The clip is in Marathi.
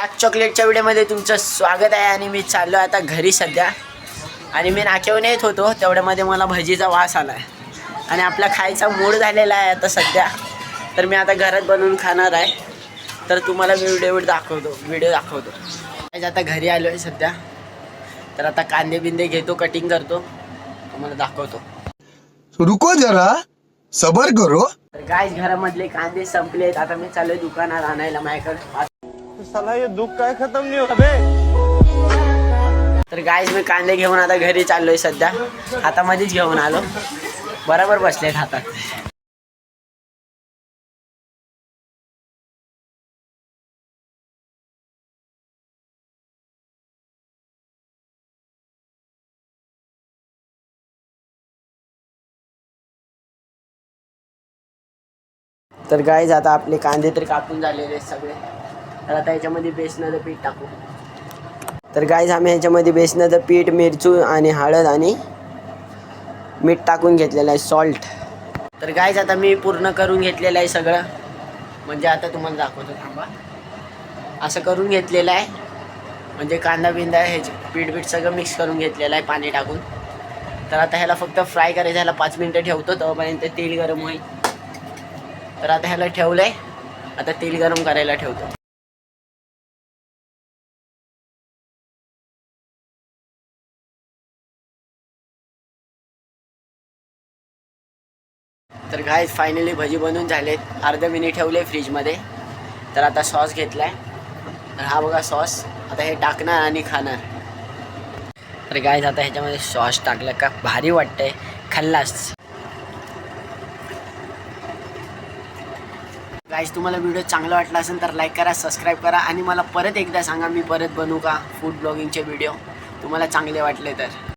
डार्क चॉकलेटच्या व्हिडिओमध्ये तुमचं स्वागत आहे. आणि मी चाललो आता घरी सध्या. आणि मी नाक्यावरून येत होतो तेवढ्यामध्ये मला भजीचा वास आला आहे आणि आपला खायचा मूड झालेला आहे आता सध्या. तर मी आता घरात बनवून खाणार आहे. तर तुम्हाला व्हिडिओ दाखवतो. आता घरी आलो आहे सध्या. तर आता कांदे बिंदे घेतो, कटिंग करतो, तुम्हाला दाखवतो. रुको जरा सबर करो. तर गाइस घरामधले कांदे संपलेत. आता मी चाललोय दुकानात आणायला माझ्याकडे. साला ये दुख काय खत्म नहीं होता बे. तर गाइस मी कांदे घेऊन आता घरी चाललोय सध्या. हातामध्येच घेऊन आलो, बरोबर बसलेत हातात. तर गाइस आता आपले कांदे तर कापून झालेले आहेत सगळे. तर आता याच्यामध्ये बेसनाचं पीठ टाकू. तर गाइस आम्ही याच्यामध्ये बेसनाचं पीठ, मिरची आणि हळद आणि मीठ टाकून घेतलेलं आहे, सॉल्ट. तर गाइस आता मी पूर्ण करून घेतलेलं आहे सगळं. म्हणजे आता तुम्हाला दाखवतो, थांबा. असं करून घेतलेलं आहे. म्हणजे कांदा बिंदा हे पीठ सगळं मिक्स करून घेतलेलं आहे पाणी टाकून. तर आता ह्याला फक्त फ्राय करायचं. ह्याला 5 मिनटं ठेवतो, तोपर्यंत तेल गरम होईल. तर आता ह्याला ठेवलं आहे. आता तेल गरम करायला ठेवतो. तर गाइस फायनली भजी बनवून झालेत. अर्धा मिनिट ठेवले फ्रीजमध्ये. तर आता सॉस घेतला आहे. तर हा बघा सॉस. आता हे टाकणार आणि खाणार. तर गाइस आता ह्याच्यामध्ये सॉस टाकलं का भारी वाटतंय, खाल्लास. गाइस तुम्हाला व्हिडिओ चांगला वाटला असेल तर लाईक करा, सबस्क्राईब करा. आणि मला परत एकदा सांगा, मी परत बनवू का फूड ब्लॉगिंगचे व्हिडिओ तुम्हाला चांगले वाटले तर.